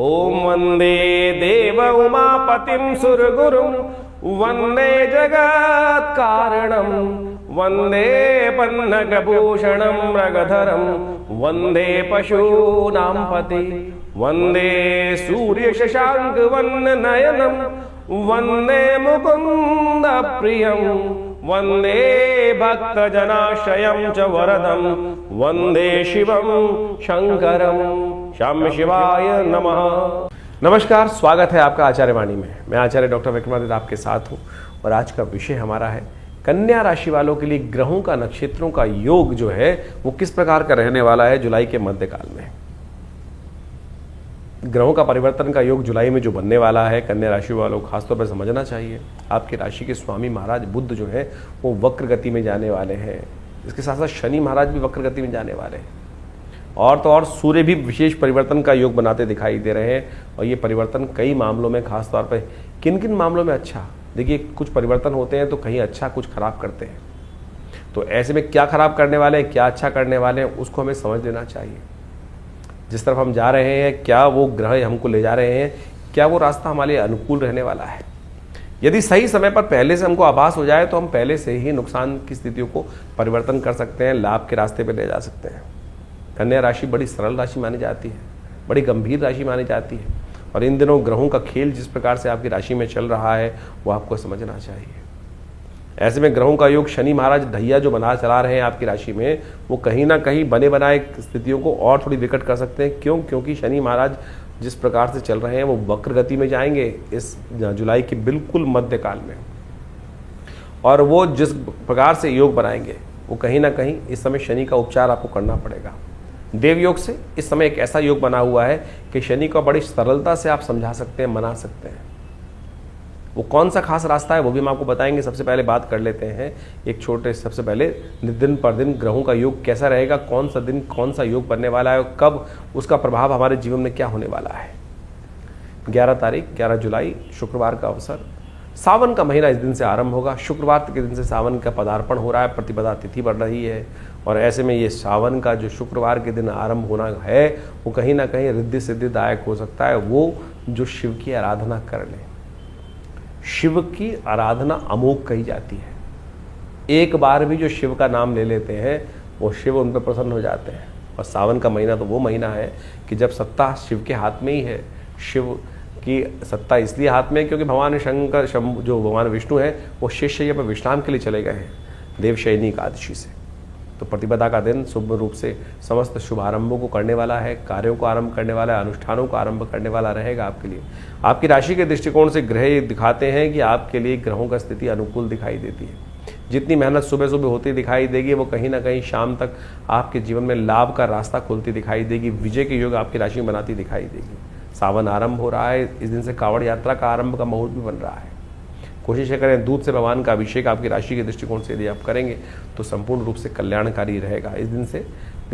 ओम वंदे देव उमापतिं सुरगुरुं वंदे जगत् कारणं वंदे पन्नगभूषणं मृगधरं वंदे पशूनां पति वंदे सूर्य शशांक वन्ननयनं वंदे मुकुंद प्रियं वंदे भक्तजनाश्रयं च वरदं वंदे शिवं शंकरं श्याम शिवाय नमः। नमस्कार, स्वागत है आपका आचार्य वाणी में। मैं आचार्य डॉक्टर विक्रमादित्य आपके साथ हूं और आज का विषय हमारा है कन्या राशि वालों के लिए ग्रहों का, नक्षत्रों का योग जो है वो किस प्रकार का रहने वाला है जुलाई के मध्यकाल में। ग्रहों का परिवर्तन का योग जुलाई में जो बनने वाला है, कन्या राशि वालों को खासतौर पर समझना चाहिए। आपकी राशि के स्वामी महाराज बुध जो है वो वक्र गति में जाने वाले हैं। इसके साथ साथ शनि महाराज भी वक्र गति में जाने वाले हैं और तो और सूर्य भी विशेष परिवर्तन का योग बनाते दिखाई दे रहे हैं। और ये परिवर्तन कई मामलों में, खासतौर पर किन किन मामलों में अच्छा, देखिए कुछ परिवर्तन होते हैं तो कहीं अच्छा कुछ खराब करते हैं। तो ऐसे में क्या खराब करने वाले हैं, क्या अच्छा करने वाले हैं, उसको हमें समझ लेना चाहिए। जिस तरफ हम जा रहे हैं, क्या वो ग्रह हमको ले जा रहे हैं, क्या वो रास्ता हमारे लिए अनुकूल रहने वाला है। यदि सही समय पर पहले से हमको आभास हो जाए तो हम पहले से ही नुकसान की स्थितियों को परिवर्तन कर सकते हैं, लाभ के रास्ते पर ले जा सकते हैं। कन्या राशि बड़ी सरल राशि मानी जाती है, बड़ी गंभीर राशि मानी जाती है और इन दिनों ग्रहों का खेल जिस प्रकार से आपकी राशि में चल रहा है वो आपको समझना चाहिए। ऐसे में ग्रहों का योग शनि महाराज ढैया जो बना चला रहे हैं आपकी राशि में, वो कहीं ना कहीं बने बनाए स्थितियों को और थोड़ी विकट कर सकते हैं। क्यों? क्योंकि शनि महाराज जिस प्रकार से चल रहे हैं वो वक्र गति में जाएंगे इस जुलाई के बिल्कुल मध्यकाल में, और वो जिस प्रकार से योग बनाएंगे वो कहीं ना कहीं इस समय शनि का उपचार आपको करना पड़ेगा। देव योग से इस समय एक ऐसा योग बना हुआ है कि शनि को बड़ी सरलता से आप समझा सकते हैं, मना सकते हैं। वो कौन सा खास रास्ता है वो भी हम आपको बताएंगे। सबसे पहले बात कर लेते हैं एक छोटे, सबसे पहले दिन पर दिन ग्रहों का योग कैसा रहेगा, कौन सा दिन कौन सा योग बनने वाला है और कब उसका प्रभाव हमारे जीवन में क्या होने वाला है। 11 जुलाई शुक्रवार का अवसर, सावन का महीना इस दिन से आरंभ होगा। शुक्रवार के दिन से सावन का पदार्पण हो रहा है, प्रतिपदा तिथि बढ़ रही है और ऐसे में ये सावन का जो शुक्रवार के दिन आरंभ होना है वो कहीं ना कहीं रिद्धि सिद्धिदायक हो सकता है। वो जो शिव की आराधना कर ले, शिव की आराधना अमोघ कही जाती है। एक बार भी जो शिव का नाम ले लेते हैं वो शिव उन पर प्रसन्न हो जाते हैं। और सावन का महीना तो वो महीना है कि जब सत्ता शिव के हाथ में ही है। शिव की सत्ता इसलिए हाथ में क्योंकि भगवान शंकर जो भगवान विष्णु है वो शेषशय्या पर विश्राम के लिए चले गए हैं देवशयनी एकादशी से। तो प्रतिपदा का दिन शुभ रूप से समस्त शुभारंभों को करने वाला है, कार्यों को आरंभ करने वाला है, अनुष्ठानों को आरंभ करने वाला रहेगा आपके लिए। आपकी राशि के दृष्टिकोण से ग्रह दिखाते हैं कि आपके लिए ग्रहों का स्थिति अनुकूल दिखाई देती है। जितनी मेहनत सुबह सुबह होती दिखाई देगी वो कहीं ना कहीं शाम तक आपके जीवन में लाभ का रास्ता खुलती दिखाई देगी, विजय के योग आपकी राशि में बनाती दिखाई देगी। सावन आरंभ हो रहा है, इस दिन से कांवड़ यात्रा का आरंभ का मुहूर्त भी बन रहा है। कोशिश करें दूध से भगवान का अभिषेक आपकी राशि के दृष्टिकोण से यदि आप करेंगे तो संपूर्ण रूप से कल्याणकारी रहेगा। इस दिन से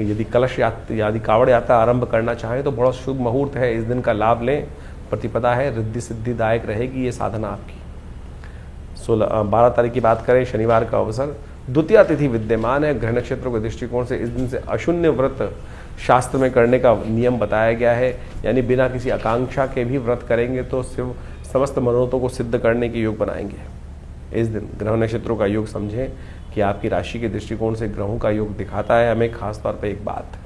यदि कलश यात्रा यदि कांवड़ यात्रा आरंभ करना चाहें तो बहुत शुभ मुहूर्त है, इस दिन का लाभ लें। प्रतिपदा है, रिद्धि सिद्धिदायक रहेगी ये साधना आपकी। 12 तारीख की बात करें, शनिवार का अवसर, द्वितीय तिथि विद्यमान है। ग्रह नक्षत्रों के दृष्टिकोण से इस दिन से अशून्य व्रत शास्त्र में करने का नियम बताया गया है, यानी बिना किसी आकांक्षा के भी व्रत करेंगे तो शिव समस्त मनोरथों को सिद्ध करने के योग बनाएंगे। इस दिन ग्रह नक्षत्रों का योग समझें कि आपकी राशि के दृष्टिकोण से ग्रहों का योग दिखाता है हमें खासतौर पर एक बात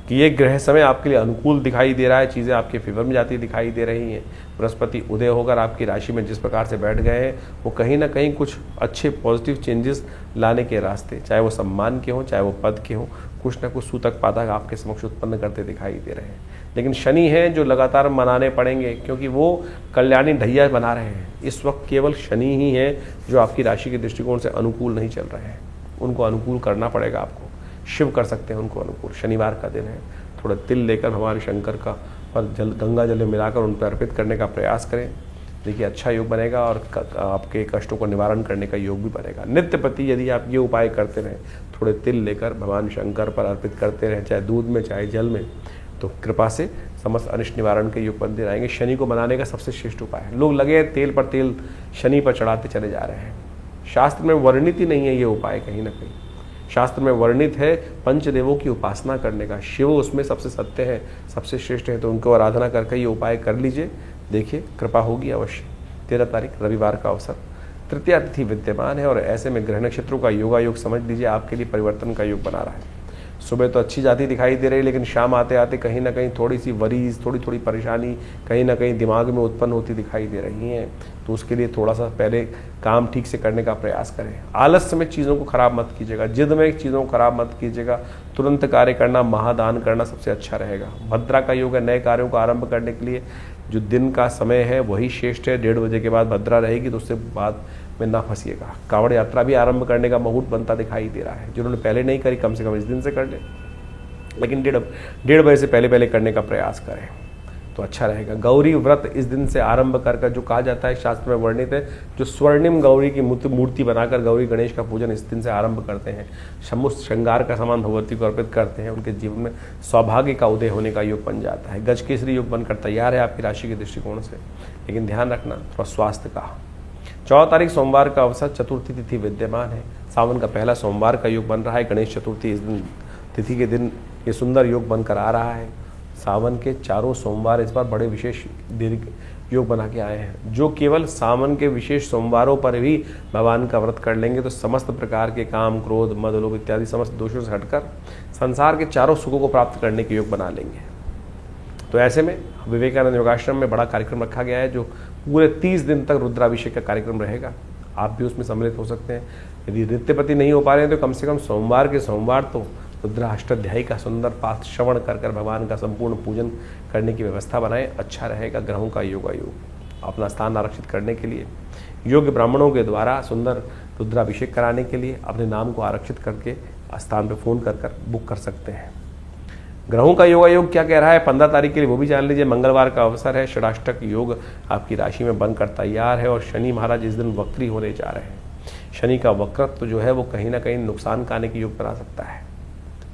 कि ये ग्रह समय आपके लिए अनुकूल दिखाई दे रहा है, चीज़ें आपके फेवर में जाती दिखाई दे रही हैं। बृहस्पति उदय होकर आपकी राशि में जिस प्रकार से बैठ गए हैं वो कहीं ना कहीं कुछ अच्छे पॉजिटिव चेंजेस लाने के रास्ते, चाहे वो सम्मान के हों चाहे वो पद के हों, कुछ ना कुछ सूतक पातक आपके समक्ष उत्पन्न करते दिखाई दे रहे हैं। लेकिन शनि हैं जो लगातार मनाने पड़ेंगे क्योंकि वो कल्याणी ढैया बना रहे हैं। इस वक्त केवल शनि ही हैं जो आपकी राशि के दृष्टिकोण से अनुकूल नहीं चल रहे हैं, उनको अनुकूल करना पड़ेगा आपको। शिव कर सकते हैं उनको अनुकूल। शनिवार का दिन है, थोड़ा तिल लेकर भगवान शंकर का और गंगा जल में मिलाकर उन पर अर्पित करने का प्रयास करें। देखिए अच्छा योग बनेगा और आपके कष्टों को निवारण करने का योग भी बनेगा। नित्य प्रति यदि आप ये उपाय करते रहें, थोड़े तिल लेकर भगवान शंकर पर अर्पित करते रहें, चाहे दूध में चाहे जल में, तो कृपा से समस्त अनिष्ट निवारण के योग बनते रहेंगे। शनि को मनाने का सबसे श्रेष्ठ उपाय है। लोग लगे तेल पर तेल शनि पर चढ़ाते चले जा रहे हैं, शास्त्र में वर्णित ही नहीं है ये उपाय कहीं ना कहीं। शास्त्र में वर्णित है पंचदेवों की उपासना करने का, शिव उसमें सबसे सत्य है, सबसे श्रेष्ठ है, तो उनको आराधना करके ये उपाय कर लीजिए, देखिए कृपा होगी अवश्य। 13 तारीख रविवार का अवसर, तृतीया तिथि विद्यमान है और ऐसे में ग्रह नक्षत्रों का योगायोग समझ लीजिए आपके लिए परिवर्तन का योग बना रहा है। सुबह तो अच्छी जाती दिखाई दे रही है, लेकिन शाम आते आते कहीं ना कहीं थोड़ी सी वरीज, थोड़ी थोड़ी परेशानी कहीं ना कहीं दिमाग में उत्पन्न होती दिखाई दे रही हैं। तो उसके लिए थोड़ा सा पहले काम ठीक से करने का प्रयास करें। आलस्य में चीज़ों को खराब मत कीजिएगा, जिद में चीज़ों को खराब मत कीजिएगा, तुरंत कार्य करना, महादान करना सबसे अच्छा रहेगा। भद्रा का योग है, नए कार्यों को आरंभ करने के लिए जो दिन का समय है वही श्रेष्ठ है। 1:30 बजे के बाद भद्रा रहेगी, तो उससे बाद में ना फंसिएगा। कांवड़ यात्रा भी आरंभ करने का मुहूर्त बनता दिखाई दे रहा है। जिन्होंने पहले नहीं करी कम से कम इस दिन से कर ले, लेकिन 1:30 बजे से पहले करने का प्रयास करें तो अच्छा रहेगा। गौरी व्रत इस दिन से आरंभ कर जो कहा जाता है शास्त्र में वर्णित है, जो स्वर्णिम गौरी की मूर्ति बनाकर गौरी गणेश का पूजन इस दिन से आरंभ करते हैं, समस्त श्रृंगार का सामान भगवती को अर्पित करते हैं, उनके जीवन में सौभाग्य का उदय होने का योग बन जाता है। गज केसरी योग बनकर तैयार है आपकी राशि के दृष्टिकोण से, लेकिन ध्यान रखना थोड़ा स्वास्थ्य का। 14 तारीख सोमवार का अवसर, चतुर्थी तिथि विद्यमान है, सावन का पहला सोमवार का योग बन रहा है। गणेश चतुर्थी इस दिन तिथि के दिन ये सुंदर योग बनकर आ रहा है। सावन के चारों सोमवार इस बार बड़े विशेष दीर्घ योग बना के आए हैं। जो केवल सावन के विशेष सोमवारों पर भी भगवान का व्रत कर लेंगे तो समस्त प्रकार के काम, क्रोध, मद, लोभ इत्यादि समस्त दोषों से हटकर संसार के चारों सुखों को प्राप्त करने के योग बना लेंगे। तो ऐसे में विवेकानंद योगाश्रम में बड़ा कार्यक्रम रखा गया है, जो पूरे 30 दिन तक रुद्राभिषेक का कार्यक्रम रहेगा। आप भी उसमें सम्मिलित हो सकते हैं। यदि नित्यपति नहीं हो पा रहे हैं तो कम से कम सोमवार के सोमवार तो रुद्राष्टाध्यायी का सुंदर पाठ श्रवण कर भगवान का संपूर्ण पूजन करने की व्यवस्था बनाएं, अच्छा रहेगा। ग्रहों का योगायोग, अपना स्थान आरक्षित करने के लिए योग्य ब्राह्मणों के द्वारा सुंदर रुद्राभिषेक कराने के लिए अपने नाम को आरक्षित करके स्थान पर फ़ोन कर बुक कर सकते हैं। ग्रहों का योगायोग क्या कह रहा है 15 तारीख के लिए वो भी जान लीजिए। मंगलवार का अवसर है, षडाष्टक योग आपकी राशि में बनकर तैयार है और शनि महाराज इस दिन वक्री होने जा रहे हैं। शनि का वक्रत्व जो है वो कहीं ना कहीं नुकसान का आने की योग बना सकता है,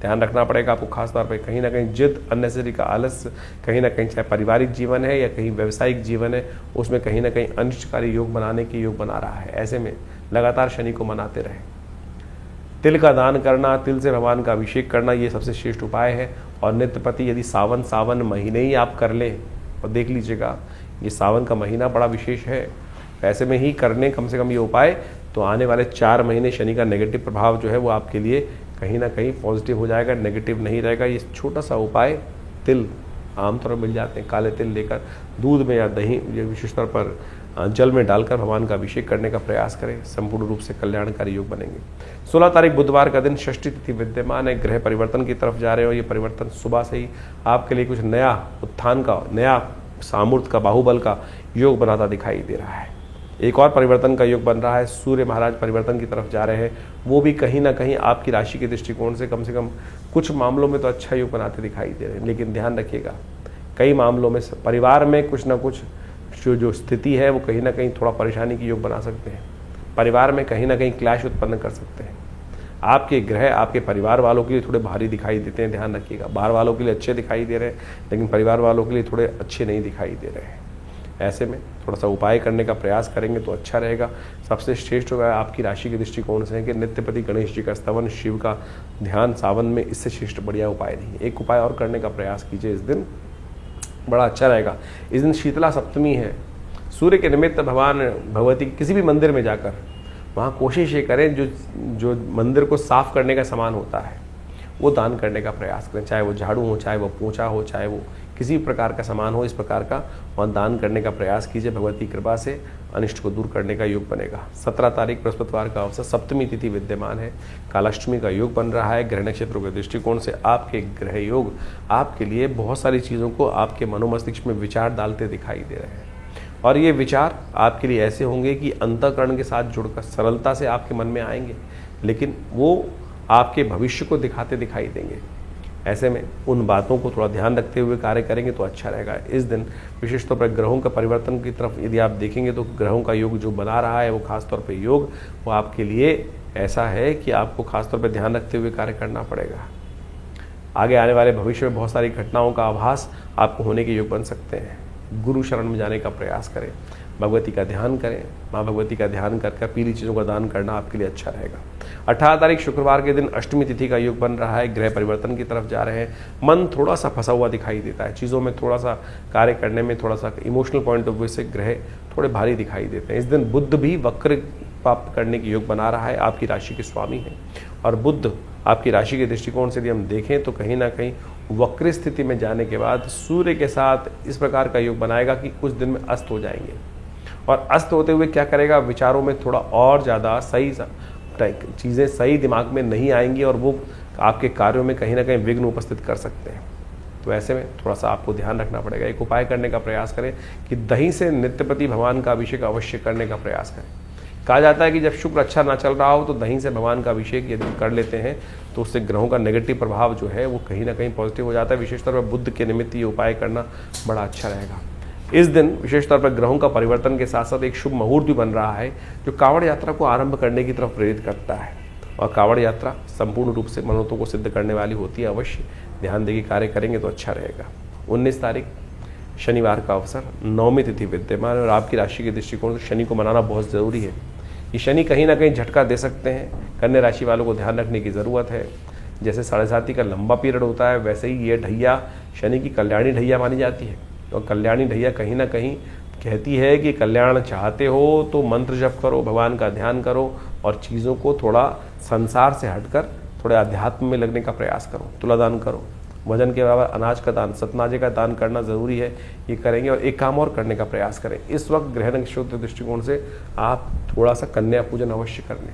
ध्यान रखना पड़ेगा आपको। खासतौर पर कहीं ना कहीं जिद, अननेसेसरी का आलस्य, कहीं ना कहीं चाहे पारिवारिक जीवन है या कहीं व्यवसायिक जीवन है, उसमें कहीं ना कहीं अनिष्टकारी योग बनाने की योग बना रहा है। ऐसे में लगातार शनि को मनाते रहें। तिल का दान करना, तिल से भगवान का अभिषेक करना, ये सबसे श्रेष्ठ उपाय है। और नित्यपति यदि सावन महीने ही आप कर लें, और देख लीजिएगा ये सावन का महीना बड़ा विशेष है, ऐसे में ही करने कम से कम ये उपाय, तो आने वाले 4 महीने शनि का नेगेटिव प्रभाव जो है वो आपके लिए कहीं ना कहीं पॉजिटिव हो जाएगा, नेगेटिव नहीं रहेगा। ये छोटा सा उपाय, तिल आमतौर पर मिल जाते हैं, काले तिल लेकर दूध में या दही, ये विशेष तौर पर जल में डालकर भगवान का अभिषेक करने का प्रयास करें, संपूर्ण रूप से कल्याणकारी योग बनेंगे। 16 तारीख बुधवार का दिन, षष्ठी तिथि विद्यमान है, ग्रह परिवर्तन की तरफ जा रहे हो। ये परिवर्तन सुबह से ही आपके लिए कुछ नया उत्थान का, नया सामर्थ्य का, बाहुबल का योग बनाता दिखाई दे रहा है। एक और परिवर्तन का योग बन रहा है, सूर्य महाराज परिवर्तन की तरफ जा रहे हैं, वो भी कहीं ना कहीं आपकी राशि के दृष्टिकोण से कम कुछ मामलों में तो अच्छा योग बनाते दिखाई दे रहे हैं। लेकिन ध्यान रखिएगा, कई मामलों में परिवार में कुछ ना कुछ जो स्थिति है वो कहीं ना कहीं थोड़ा परेशानी की योग बना सकते हैं। परिवार में कहीं ना कहीं क्लैश उत्पन्न कर सकते हैं। आपके ग्रह आपके परिवार वालों के लिए थोड़े भारी दिखाई देते हैं, ध्यान रखिएगा। बाहर वालों के लिए अच्छे दिखाई दे रहे हैं, लेकिन परिवार वालों के लिए थोड़े अच्छे नहीं दिखाई दे रहे हैं। ऐसे में थोड़ा सा उपाय करने का प्रयास करेंगे तो अच्छा रहेगा। सबसे श्रेष्ठ होगा आपकी राशि के दृष्टिकोण से कि नित्यपति गणेश जी का स्तवन, शिव का ध्यान सावन में, इससे श्रेष्ठ बढ़िया उपाय नहीं। एक उपाय और करने का प्रयास कीजिए, इस दिन बड़ा अच्छा रहेगा। इस दिन शीतला सप्तमी है, सूर्य के निमित्त भगवान भगवती किसी भी मंदिर में जाकर वहाँ कोशिश ये करें जो मंदिर को साफ करने का सामान होता है वो दान करने का प्रयास करें, चाहे वो झाड़ू हो, चाहे वो पोंछा हो, चाहे वो किसी प्रकार का सामान हो, इस प्रकार का वहाँ दान करने का प्रयास कीजिए। भगवती कृपा से अनिष्ट को दूर करने का योग बनेगा। 17 तारीख बृहस्पतिवार का अवसर, सप्तमी तिथि विद्यमान है, कालाष्टमी का योग बन रहा है। ग्रह नक्षत्रों के दृष्टिकोण से आपके ग्रह योग आपके लिए बहुत सारी चीज़ों को आपके मनोमस्तिष्क में विचार डालते दिखाई दे रहे हैं, और ये विचार आपके लिए ऐसे होंगे कि अंतःकरण के साथ जुड़कर सरलता से आपके मन में आएंगे, लेकिन वो आपके भविष्य को दिखाते दिखाई देंगे। ऐसे में उन बातों को थोड़ा ध्यान रखते हुए कार्य करेंगे तो अच्छा रहेगा। इस दिन विशेष तौर पर ग्रहों का परिवर्तन की तरफ यदि आप देखेंगे तो ग्रहों का योग जो बना रहा है वो खासतौर पर योग वो आपके लिए ऐसा है कि आपको खासतौर पर ध्यान रखते हुए कार्य करना पड़ेगा। आगे आने वाले भविष्य में बहुत सारी घटनाओं का आभास आपको होने के योग बन सकते हैं। गुरु शरण में जाने का प्रयास करें, भगवती का ध्यान करें, माँ भगवती का ध्यान कर कर पीली चीज़ों का दान करना आपके लिए अच्छा रहेगा। 18 तारीख शुक्रवार के दिन अष्टमी तिथि का योग बन रहा है, ग्रह परिवर्तन की तरफ जा रहे हैं, मन थोड़ा सा फंसा हुआ दिखाई देता है, चीज़ों में थोड़ा सा कार्य करने में थोड़ा सा इमोशनल पॉइंट ऑफ व्यू से ग्रह थोड़े भारी दिखाई देते हैं। इस दिन बुध भी वक्र प्राप्त करने की योग बना रहा है, आपकी राशि के स्वामी हैं, और बुध आपकी राशि के दृष्टिकोण से यदि हम देखें तो कहीं ना कहीं वक्र स्थिति में जाने के बाद सूर्य के साथ इस प्रकार का योग बनाएगा कि कुछ दिन में अस्त हो जाएंगे, और अस्त होते हुए क्या करेगा, विचारों में थोड़ा और ज़्यादा सही चीज़ें सही दिमाग में नहीं आएंगी और वो आपके कार्यों में कहीं ना कहीं विघ्न उपस्थित कर सकते हैं। तो ऐसे में थोड़ा सा आपको ध्यान रखना पड़ेगा। एक उपाय करने का प्रयास करें कि दही से नित्य प्रति भगवान का अभिषेक अवश्य करने का प्रयास करें। कहा जाता है कि जब शुक्र अच्छा ना चल रहा हो तो दही से भगवान का अभिषेक यदि कर लेते हैं तो उससे ग्रहों का नेगेटिव प्रभाव जो है वो कहीं ना कहीं पॉजिटिव हो जाता है। विशेषतौर पर बुध के निमित्त ये उपाय करना बड़ा अच्छा रहेगा। इस दिन विशेषतौर पर ग्रहों का परिवर्तन के साथ साथ एक शुभ मुहूर्त भी बन रहा है जो कांवड़ यात्रा को आरंभ करने की तरफ प्रेरित करता है, और कांवड़ यात्रा संपूर्ण रूप से मनोतों को सिद्ध करने वाली होती है। अवश्य ध्यान देके कार्य करेंगे तो अच्छा रहेगा। 19 तारीख शनिवार का अवसर, नवमी तिथि विद्यमान, और आपकी राशि के दृष्टिकोण से शनि को मनाना बहुत ज़रूरी है। ये शनि कहीं ना कहीं झटका दे सकते हैं, कन्या राशि वालों को ध्यान रखने की ज़रूरत है। जैसे 7.5 का लंबा पीरियड होता है वैसे ही ये ढैया शनि की कल्याणी ढैया मानी जाती है, और कल्याणी ढैया कहीं ना कहीं कहती है कि कल्याण चाहते हो तो मंत्र जप करो, भगवान का ध्यान करो, और चीज़ों को थोड़ा संसार से हटकर थोड़े अध्यात्म में लगने का प्रयास करो। तुलादान करो, वजन के बराबर अनाज का दान, सतनाजे का दान करना ज़रूरी है, ये करेंगे। और एक काम और करने का प्रयास करें, इस वक्त ग्रह नक्षत्र दृष्टिकोण से आप थोड़ा सा कन्या पूजन अवश्य कर लें।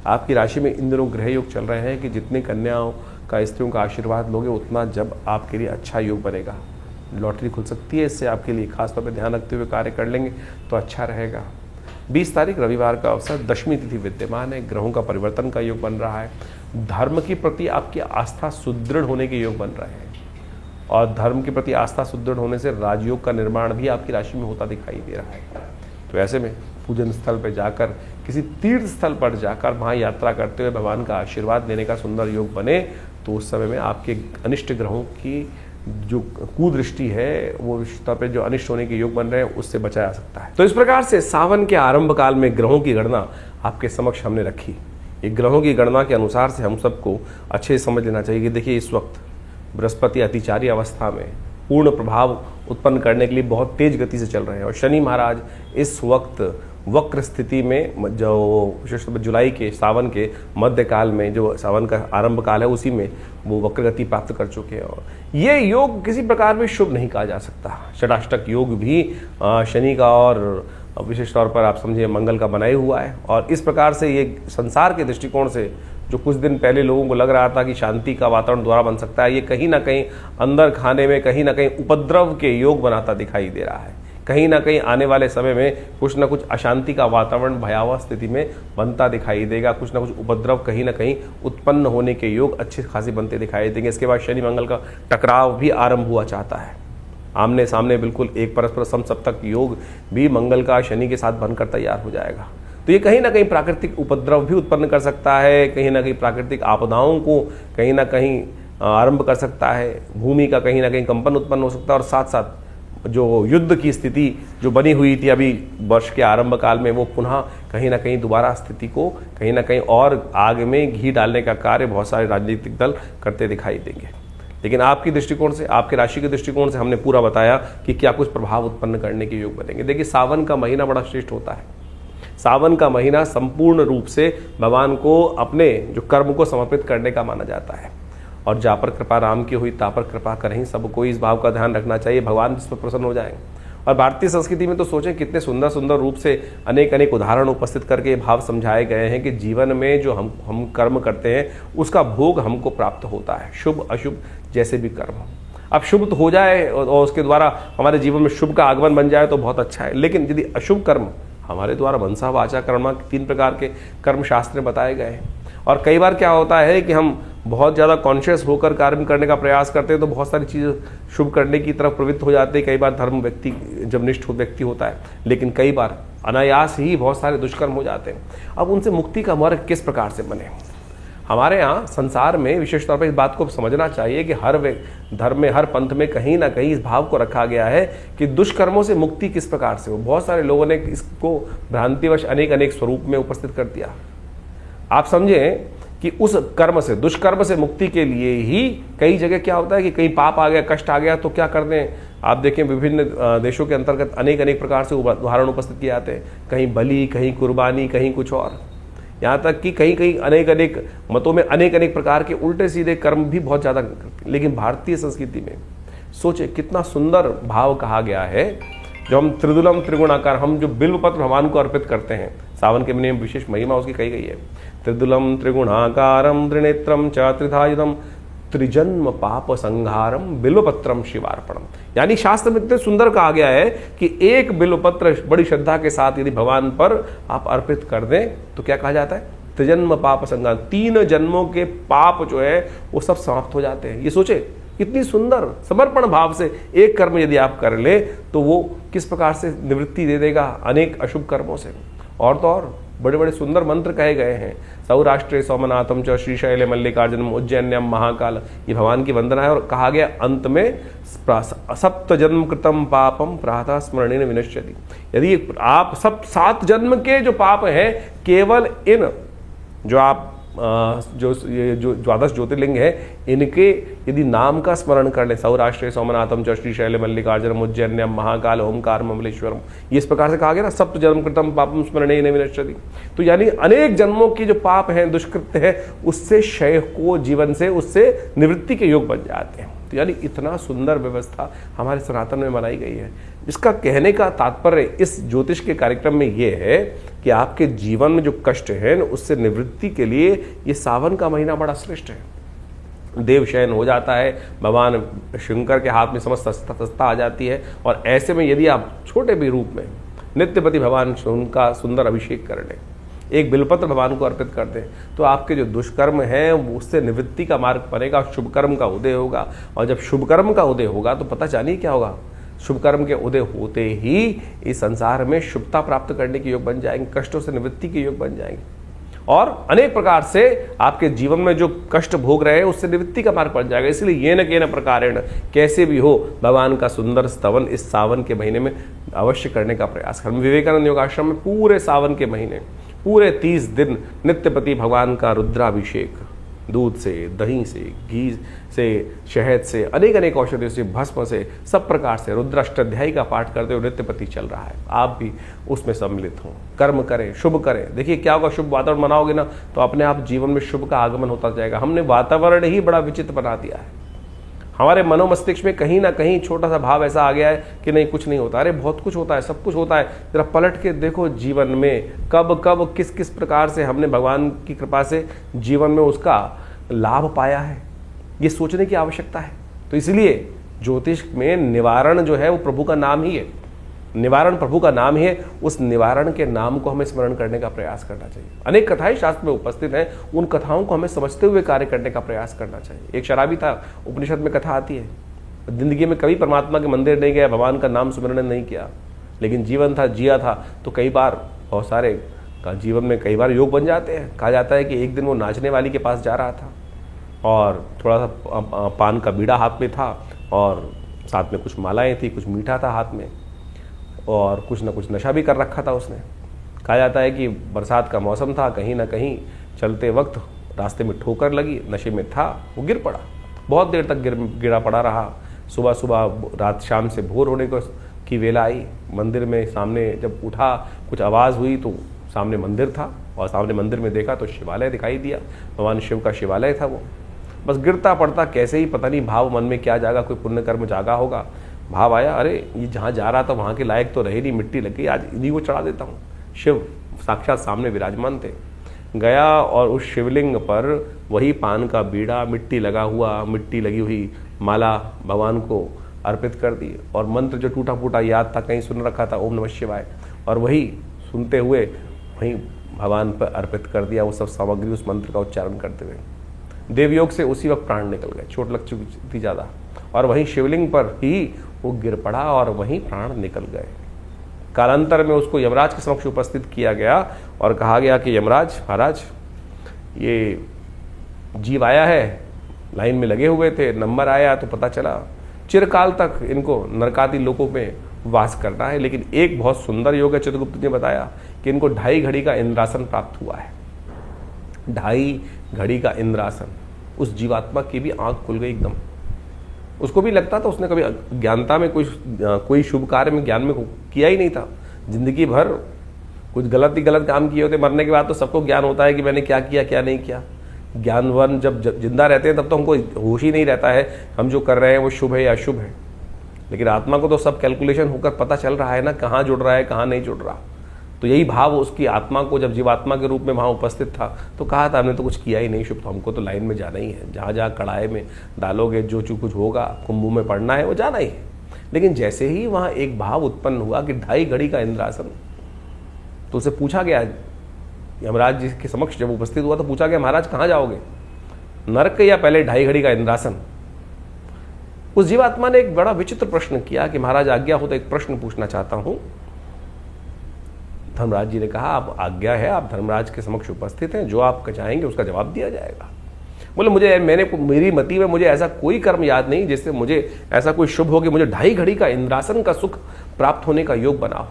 आपकी राशि में इन दिनों ग्रह योग चल रहे हैं कि जितनी कन्याओं का, स्त्रियों का आशीर्वाद लोगे उतना जब आपके लिए अच्छा योग बनेगा। लॉटरी खुल सकती है, इससे आपके लिए खासतौर पर ध्यान रखते हुए कार्य कर लेंगे तो अच्छा रहेगा। 20 तारीख रविवार का अवसर, दशमी तिथि विद्यमान है, ग्रहों का परिवर्तन का योग बन रहा है। धर्म के प्रति आपकी आस्था सुदृढ़ होने के योग बन रहे हैं, और धर्म के प्रति आस्था सुदृढ़ होने से राजयोग का निर्माण भी आपकी राशि में होता दिखाई दे रहा है। तो ऐसे में पूजन स्थल पर जाकर, किसी तीर्थ स्थल पर जाकर वहाँ यात्रा करते हुए भगवान का आशीर्वाद लेने का सुंदर योग बने तो उस समय में आपके अनिष्ट ग्रहों की जो कुदृष्टि है, वो रिश्ता पे जो अनिष्ट होने के योग बन रहे हैं उससे बचाया जा सकता है। तो इस प्रकार से सावन के आरंभ काल में ग्रहों की गणना आपके समक्ष हमने रखी। ये ग्रहों की गणना के अनुसार से हम सबको अच्छे से समझ लेना चाहिए कि देखिए इस वक्त बृहस्पति अतिचारी अवस्था में पूर्ण प्रभाव उत्पन्न करने के लिए बहुत तेज गति से चल रहे हैं, और शनि महाराज इस वक्त वक्र स्थिति में, जो विशेषतः जुलाई के सावन के मध्यकाल में, जो सावन का आरंभ काल है उसी में वो वक्र गति प्राप्त कर चुके हैं। और ये योग किसी प्रकार में शुभ नहीं कहा जा सकता। षडाष्टक योग भी शनि का और विशेष तौर पर आप समझिए मंगल का बनाया हुआ है, और इस प्रकार से ये संसार के दृष्टिकोण से जो कुछ दिन पहले लोगों को लग रहा था कि शांति का वातावरण द्वारा बन सकता है, ये कहीं ना कहीं अंदर खाने में कहीं ना कहीं उपद्रव के योग बनाता दिखाई दे रहा है। कहीं ना कहीं आने वाले समय में कुछ ना कुछ अशांति का वातावरण भयावह स्थिति में बनता दिखाई देगा, कुछ ना कुछ उपद्रव कहीं ना कहीं उत्पन्न होने के योग अच्छे खासी बनते दिखाई देंगे। इसके बाद शनि मंगल का टकराव भी आरंभ हुआ चाहता है, आमने सामने बिल्कुल एक परस्पर समसप्तक योग भी मंगल का शनि के साथ बनकर तैयार हो जाएगा। तो ये कहीं ना कहीं प्राकृतिक उपद्रव भी उत्पन्न कर सकता है, कहीं ना कहीं प्राकृतिक आपदाओं को कहीं ना कहीं आरंभ कर सकता है, भूमि का कहीं ना कहीं कंपन उत्पन्न हो सकता है, और साथ साथ जो युद्ध की स्थिति जो बनी हुई थी अभी वर्ष के आरंभ काल में, वो पुनः कहीं ना कहीं दोबारा स्थिति को कहीं ना कहीं और आग में घी डालने का कार्य बहुत सारे राजनीतिक दल करते दिखाई देंगे। लेकिन आपकी दृष्टिकोण से, आपके राशि के दृष्टिकोण से हमने पूरा बताया कि क्या कुछ प्रभाव उत्पन्न करने के योग बनेंगे। देखिए सावन का महीना बड़ा श्रेष्ठ होता है। सावन का महीना संपूर्ण रूप से भगवान को अपने जो कर्म को समर्पित करने का माना जाता है, और जा पर कृपा राम की हुई ता पर कृपा करें, सबको इस भाव का ध्यान रखना चाहिए, भगवान जिस पर प्रसन्न हो जाएंगे। और भारतीय संस्कृति में तो सोचें कितने सुंदर सुंदर रूप से अनेक अनेक उदाहरण उपस्थित करके ये भाव समझाए गए हैं कि जीवन में जो हम कर्म करते हैं उसका भोग हमको प्राप्त होता है, शुभ अशुभ जैसे भी कर्म हो। अब शुभ तो हो जाए और उसके द्वारा हमारे जीवन में शुभ का आगमन बन जाए तो बहुत अच्छा है, लेकिन यदि अशुभ कर्म हमारे द्वारा मनसा वाचा कर्म, 3 प्रकार के कर्म शास्त्र में बताए गए हैं। और कई बार क्या होता है कि हम बहुत ज़्यादा कॉन्शियस होकर कार्य करने का प्रयास करते हैं तो बहुत सारी चीज़ें शुभ करने की तरफ प्रवृत्त हो जाते हैं। कई बार धर्म व्यक्ति जब निष्ठ व्यक्ति होता है, लेकिन कई बार अनायास ही बहुत सारे दुष्कर्म हो जाते हैं। अब उनसे मुक्ति का मार्ग किस प्रकार से बने? हमारे यहाँ संसार में विशेष तौर पर इस बात को समझना चाहिए कि हर धर्म में, हर पंथ में कहीं ना कहीं इस भाव को रखा गया है कि दुष्कर्मों से मुक्ति किस प्रकार से हो। बहुत सारे लोगों ने इसको भ्रांतिवश अनेक अनेक स्वरूप में उपस्थित कर दिया। आप समझें कि उस कर्म से, दुष्कर्म से मुक्ति के लिए ही कई जगह क्या होता है कि कहीं पाप आ गया, कष्ट आ गया तो क्या कर दें। आप देखें विभिन्न देशों के अंतर्गत अनेक अनेक प्रकार से उदाहरण उपस्थित किए जाते हैं, कहीं बलि, कहीं कुर्बानी, कहीं कुछ और, यहाँ तक कि कहीं कहीं अनेक अनेक मतों में अनेक अनेक प्रकार के उल्टे सीधे कर्म भी बहुत ज़्यादा करते हैं। लेकिन भारतीय संस्कृति में सोचे कितना सुंदर भाव कहा गया है, जो हम त्रिदुलम त्रिगुणाकार, हम जो बिल्वपत्र भगवान को अर्पित करते हैं, सावन के महीने में विशेष महिमा उसकी कही गई है। त्रिदुलम त्रिगुणाकारम त्रिनेत्रम च त्रिधायुधम त्रिजन्म पाप संहारम बिल्वपत्रम शिवार्पणम। यानी शास्त्र में इतने सुंदर कहा गया है कि एक बिल्वपत्र बड़ी श्रद्धा के साथ यदि भगवान पर आप अर्पित कर दें तो क्या कहा जाता है, त्रिजन्म पाप संहार, 3 जन्मों के पाप जो है वो सब समाप्त हो जाते हैं। ये सोचे कितनी सुंदर समर्पण भाव से एक कर्म यदि आप कर ले तो वो किस प्रकार से निवृत्ति दे देगा अनेक अशुभ कर्मों से। और तो और बड़े बड़े सुंदर मंत्र कहे गए हैं, सौराष्ट्रे सोमनाथम च श्रीशैले मल्लिकार्जुनम उज्जैन्यम महाकाल, ये भगवान की वंदना है। और कहा गया अंत में सप्त जन्म कृतम पापम प्रातः स्मरणेन विनश्यति। यदि आप 7 जन्म के जो पाप हैं केवल इन जो आप जो द्वादश ज्योतिर्लिंग है इनके यदि नाम का स्मरण कर ले, सौराष्ट्रे सोमनाथम च श्रीशैले मल्लिकार्जुनम उज्जैन्यम महाकाल ओमकार ममलेश्वरम, ये इस प्रकार से कहा गया ना, सप्त जन्म कृतम पापम स्मरणेन विनश्यति। तो यानी अनेक जन्मों की जो पाप हैं, दुष्कृत्य है, उससे क्षय को जीवन से उससे निवृत्ति के योग बन जाते हैं। तो यानी इतना सुंदर व्यवस्था हमारे सनातन में बनाई गई है। इसका कहने का तात्पर्य इस ज्योतिष के कार्यक्रम में ये है कि आपके जीवन में जो कष्ट है उससे निवृत्ति के लिए ये सावन का महीना बड़ा श्रेष्ठ है। देव शयन हो जाता है, भगवान शंकर के हाथ में समस्त सत्ता आ जाती है। और ऐसे में यदि आप छोटे भी रूप में नित्यपति भगवान उनका सुंदर अभिषेक कर लें, एक बिल्वपत्र भगवान को अर्पित कर दें, तो आपके जो दुष्कर्म हैं उससे निवृत्ति का मार्ग बनेगा, शुभ कर्म का उदय होगा। और जब शुभ कर्म का उदय होगा तो पता जानिए क्या होगा, शुभ कर्म के उदय होते ही इस संसार में शुभता प्राप्त करने के योग बन जाएंगे, कष्टों से निवृत्ति के योग बन जाएंगे और अनेक प्रकार से आपके जीवन में जो कष्ट भोग रहे हैं उससे निवृत्ति का मार्ग बन जाएगा। इसलिए ये न के न प्रकारेण कैसे भी हो भगवान का सुंदर स्तवन इस सावन के महीने में अवश्य करने का प्रयास करें। विवेकानंद योगाश्रम में पूरे सावन के महीने पूरे 30 दिन नित्यपति भगवान का रुद्राभिषेक, दूध से, दही से, घी से, शहद से, अनेक अनेक औषधियों से, भस्म से, सब प्रकार से रुद्राष्टाध्यायी का पाठ करते हुए नित्यपति चल रहा है। आप भी उसमें सम्मिलित हों, कर्म करें, शुभ करें। देखिए क्या होगा, शुभ वातावरण बनाओगे ना तो अपने आप जीवन में शुभ का आगमन होता जाएगा। हमने वातावरण ही बड़ा विचित्र बना दिया है। हमारे मनोमस्तिष्क में कहीं ना कहीं छोटा सा भाव ऐसा आ गया है कि नहीं कुछ नहीं होता। अरे बहुत कुछ होता है, सब कुछ होता है। जरा पलट के देखो जीवन में कब कब किस किस प्रकार से हमने भगवान की कृपा से जीवन में उसका लाभ पाया है, ये सोचने की आवश्यकता है। तो इसलिए ज्योतिष में निवारण जो है वो प्रभु का नाम ही है, निवारण प्रभु का नाम ही है। उस निवारण के नाम को हमें स्मरण करने का प्रयास करना चाहिए। अनेक कथाएं शास्त्र में उपस्थित हैं, उन कथाओं को हमें समझते हुए कार्य करने का प्रयास करना चाहिए। एक शराबी था, उपनिषद में कथा आती है, जिंदगी में कभी परमात्मा के मंदिर नहीं गया, भगवान का नाम स्मरण नहीं किया, लेकिन जीवन था, जिया था, तो कई बार बहुत सारे का जीवन में कई बार योग बन जाते हैं। कहा जाता है कि एक दिन वो नाचने वाली के पास जा रहा था और थोड़ा सा पान का बीड़ा हाथ में था और साथ में कुछ मालाएं थी, कुछ मीठा था हाथ में और कुछ ना कुछ नशा भी कर रखा था उसने। कहा जाता है कि बरसात का मौसम था, कहीं ना कहीं चलते वक्त रास्ते में ठोकर लगी, नशे में था, वो गिर पड़ा, बहुत देर तक गिरा पड़ा रहा। सुबह सुबह रात शाम से भोर होने की वेला आई, मंदिर में सामने जब उठा कुछ आवाज़ हुई तो सामने मंदिर था और सामने मंदिर में देखा तो शिवालय दिखाई दिया, भगवान शिव का शिवालय था वो। बस गिरता पड़ता कैसे ही पता नहीं भाव मन में क्या जागा, कोई पुण्य कर्म जागा होगा, भाव आया अरे ये जहाँ जा रहा था वहाँ के लायक तो रहे नहीं, मिट्टी लग गई, आज इन्हीं को चढ़ा देता हूँ। शिव साक्षात सामने विराजमान थे। गया और उस शिवलिंग पर वही पान का बीड़ा, मिट्टी लगा हुआ, मिट्टी लगी हुई माला भगवान को अर्पित कर दी और मंत्र जो टूटा फूटा याद था, कहीं सुन रखा था, ओम नमः शिवाय, और वही सुनते हुए वहीं भगवान पर अर्पित कर दिया वो सब सामग्री, उस मंत्र का उच्चारण करते हुए। देवयोग से उसी वक्त प्राण निकल गए, चोट लग चुकी थी ज़्यादा, और वहीं शिवलिंग पर ही वो गिर पड़ा और वहीं प्राण निकल गए। कालांतर में उसको यमराज के समक्ष उपस्थित किया गया और कहा गया कि यमराज महाराज, ये जीव आया है, लाइन में लगे हुए थे, नंबर आया तो पता चला चिरकाल तक इनको नरकादि लोकों में वास करना है। लेकिन एक बहुत सुंदर योग है, चित्रगुप्त ने बताया कि इनको 2.5 घड़ी का इंद्रासन प्राप्त हुआ है। 2.5 घड़ी का इंद्रासन, उस जीवात्मा की भी आंख खुल गई एकदम। उसको भी लगता था उसने कभी ज्ञानता में कोई शुभ कार्य में ज्ञान में किया ही नहीं था, जिंदगी भर कुछ गलत ही गलत काम किए होते। मरने के बाद तो सबको ज्ञान होता है कि मैंने क्या किया क्या नहीं किया। ज्ञानवान जब जिंदा रहते हैं तब तो हमको होश ही नहीं रहता है हम जो कर रहे हैं वो शुभ है या अशुभ है। लेकिन आत्मा को तो सब कैलकुलेशन होकर पता चल रहा है ना, कहाँ जुड़ रहा है कहाँ नहीं जुड़ रहा। तो यही भाव उसकी आत्मा को जब जीवात्मा के रूप में वहाँ उपस्थित था तो कहा था हमने तो कुछ किया ही नहीं शुभ, तो हमको तो लाइन में जाना ही है, जहाँ जहाँ कड़ाई में डालोगे जो कुछ होगा, कुंभों में पड़ना है वो जाना ही है। लेकिन जैसे ही वहाँ एक भाव उत्पन्न हुआ कि 2.5 घड़ी का इंद्रासन, तो उसे पूछा गया, यमराज जी के समक्ष जब उपस्थित हुआ तो पूछा गया महाराज कहाँ जाओगे, नरक या पहले 2.5 घड़ी का इंद्रासन। उस जीवात्मा ने एक बड़ा विचित्र प्रश्न किया कि महाराज आज्ञा हो तो एक प्रश्न पूछना चाहता हूं। धर्मराज जी ने कहा आप आज्ञा है, आप धर्मराज के समक्ष उपस्थित हैं, जो आप चाहेंगे उसका जवाब दिया जाएगा। बोले मेरी मति में मुझे ऐसा कोई कर्म याद नहीं जिससे मुझे ऐसा कोई शुभ हो कि मुझे 2.5 घड़ी का इंद्रासन का सुख प्राप्त होने का योग बना हो।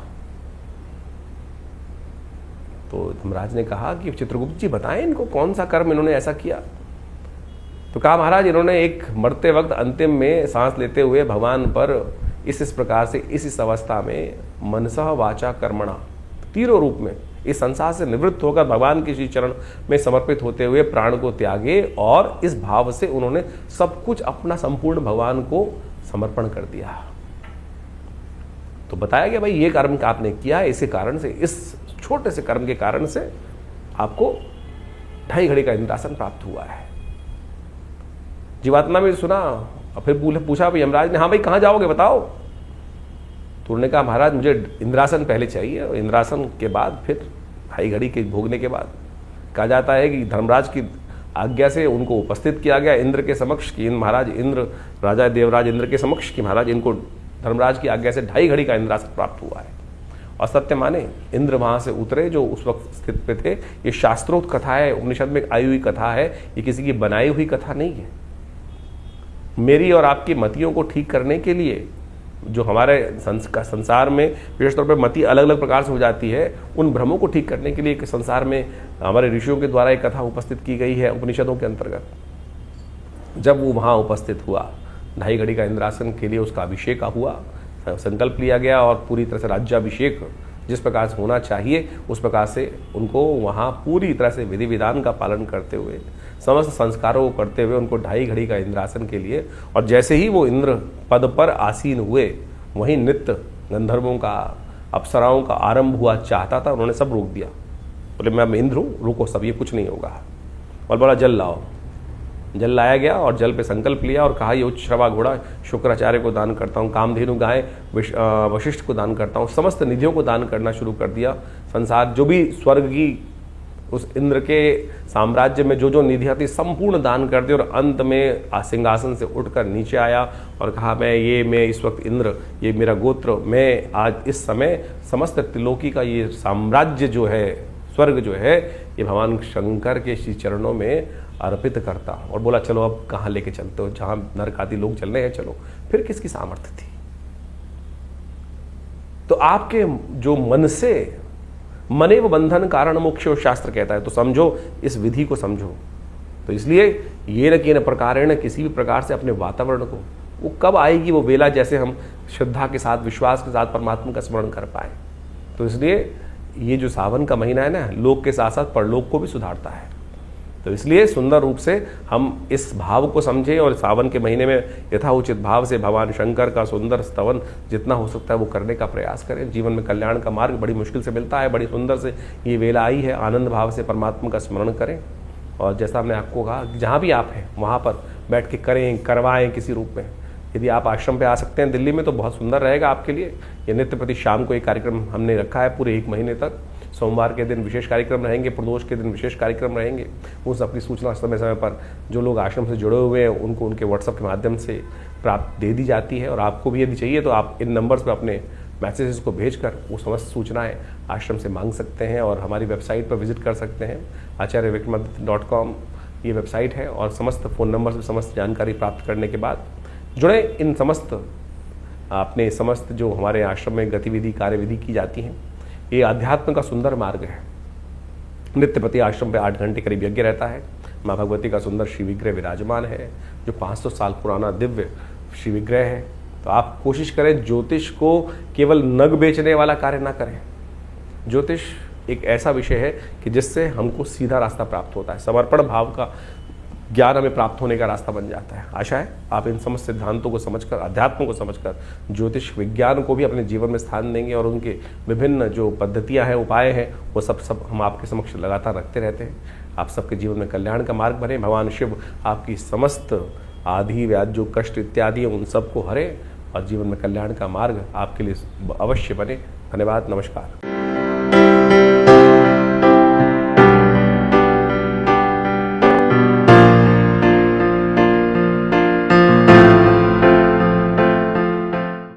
तो धर्मराज ने कहा कि चित्रगुप्त जी बताएं इनको कौन सा कर्म इन्होंने ऐसा किया। तो कहा महाराज इन्होंने एक मरते वक्त अंतिम में सांस लेते हुए भगवान पर इस प्रकार से इस अवस्था में मनसः वाचा कर्मणा, तीनों रूप में इस संसार से निवृत्त होकर भगवान के श्री चरण में समर्पित होते हुए प्राण को त्यागे और इस भाव से उन्होंने सब कुछ अपना संपूर्ण भगवान को समर्पण कर दिया। तो बताया गया भाई ये कर्म आपने किया है, इसी कारण से, इस छोटे से कर्म के कारण से आपको 2.5 घड़ी का इंद्रासन प्राप्त हुआ है। जीवात्मा में सुना और फिर पूछा भाई यमराज ने, हाँ भाई कहाँ जाओगे बताओ। तो उन्होंने कहा महाराज मुझे इंद्रासन पहले चाहिए और इंद्रासन के बाद फिर 2.5 घड़ी के भोगने के बाद कहा जाता है कि धर्मराज की आज्ञा से उनको उपस्थित किया गया इंद्र के समक्ष कि महाराज इंद्र, राजा देवराज इंद्र के समक्ष कि महाराज इनको धर्मराज की आज्ञा से 2.5 घड़ी का इंद्रासन प्राप्त हुआ है। और सत्य माने इंद्र वहां से उतरे जो उस वक्त स्थित पे थे। ये शास्त्रोक्त कथा है, उपनिषद में आई हुई कथा है, ये किसी की बनाई हुई कथा नहीं है। मेरी और आपकी मतियों को ठीक करने के लिए जो हमारे संसार में विशेष तौर पर मति अलग अलग प्रकार से हो जाती है, उन भ्रमों को ठीक करने के लिए संसार में हमारे ऋषियों के द्वारा एक कथा उपस्थित की गई है उपनिषदों के अंतर्गत। जब वो वहाँ उपस्थित हुआ 2.5 घड़ी का इंद्रासन के लिए उसका अभिषेक हुआ, संकल्प लिया गया और पूरी तरह से राज्याभिषेक जिस प्रकार से होना चाहिए उस प्रकार से उनको वहाँ पूरी तरह से विधि विधान का पालन करते हुए समस्त संस्कारों को करते हुए उनको 2.5 घड़ी का इंद्रासन के लिए, और जैसे ही वो इंद्र पद पर आसीन हुए वहीं नृत्य गंधर्वों का, अप्सराओं का आरंभ हुआ चाहता था। उन्होंने सब रोक दिया, बोले मैं इंद्र हूँ, रुको सब, ये कुछ नहीं होगा। और बोला जल लाओ। जल लाया गया और जल पे संकल्प लिया और कहा ये उच्च श्रवा घोड़ा शुक्राचार्य को दान करता हूँ, कामधेनु गाय वशिष्ठ को दान करता हूँ, समस्त निधियों को दान करना शुरू कर दिया। संसार जो भी स्वर्ग की उस इंद्र के साम्राज्य में जो जो निधियाँ थी संपूर्ण दान कर दी। और अंत में सिंहासन से उठकर नीचे आया और कहा मैं इस वक्त इंद्र, ये मेरा गोत्र, मैं आज इस समय समस्त त्रिलोकी का ये साम्राज्य जो है, स्वर्ग जो है, ये भगवान शंकर के श्री चरणों में अर्पित करता। और बोला चलो अब कहाँ लेके चलते हो, जहाँ नरक आदि लोग चल रहे हैं चलो। फिर किसकी सामर्थ्य थी? तो आपके जो मन से मनेव बंधन कारण मोक्ष शास्त्र कहता है, तो समझो, इस विधि को समझो। तो इसलिए ये न कि न प्रकारेण, किसी भी प्रकार से अपने वातावरण को, वो कब आएगी वो वेला जैसे हम श्रद्धा के साथ विश्वास के साथ परमात्मा का स्मरण कर पाए। तो इसलिए ये जो सावन का महीना है ना, लोक के साथ साथ परलोक को भी सुधारता है। तो इसलिए सुंदर रूप से हम इस भाव को समझें और सावन के महीने में यथाउचित भाव से भगवान शंकर का सुंदर स्तवन जितना हो सकता है वो करने का प्रयास करें। जीवन में कल्याण का मार्ग बड़ी मुश्किल से मिलता है, बड़ी सुंदर से ये वेला आई है। आनंद भाव से परमात्मा का स्मरण करें और जैसा हमने आपको कहा जहाँ भी आप हैं वहाँ पर बैठ के करें, करवाएं किसी रूप में। यदि आप आश्रम पे आ सकते हैं दिल्ली में तो बहुत सुंदर रहेगा आपके लिए। ये नित्य प्रति शाम को एक कार्यक्रम हमने रखा है पूरे 1 महीने तक। सोमवार के दिन विशेष कार्यक्रम रहेंगे, प्रदोष के दिन विशेष कार्यक्रम रहेंगे। उन सबकी सूचना समय समय पर जो लोग आश्रम से जुड़े हुए हैं उनको उनके व्हाट्सएप के माध्यम से प्राप्त दे दी जाती है। और आपको भी यदि चाहिए तो आप इन नंबर्स पर अपने मैसेजेस को भेजकर वो समस्त सूचनाएं आश्रम से मांग सकते हैं और हमारी वेबसाइट पर विजिट कर सकते हैं आचार्यविक्रमादित्य.com। ये वेबसाइट है और समस्त फ़ोन नंबर से समस्त जानकारी प्राप्त करने के बाद जुड़े इन समस्त अपने समस्त जो हमारे आश्रम में गतिविधि कार्यविधि की जाती हैं। ये अध्यात्म का सुंदर मार्ग है। नित्य प्रति आश्रम पे 8 घंटे करीब यज्ञ रहता है। माँ भगवती का सुंदर श्री विग्रह विराजमान है जो 500 साल पुराना दिव्य श्री विग्रह है। तो आप कोशिश करें ज्योतिष को केवल नग बेचने वाला कार्य ना करें। ज्योतिष एक ऐसा विषय है कि जिससे हमको सीधा रास्ता प्राप्त होता है, समर्पण भाव का ज्ञान हमें प्राप्त होने का रास्ता बन जाता है। आशा है आप इन समस्त सिद्धांतों को समझकर, अध्यात्म को समझकर ज्योतिष विज्ञान को भी अपने जीवन में स्थान देंगे और उनके विभिन्न जो पद्धतियां हैं, उपाय हैं, वो सब हम आपके समक्ष लगातार रखते रहते हैं। आप सबके जीवन में कल्याण का मार्ग बने। भगवान शिव आपकी समस्त आदि व्याध जो कष्ट इत्यादि हैं उन सबको हरे और जीवन में कल्याण का मार्ग आपके लिए अवश्य बने। धन्यवाद। नमस्कार।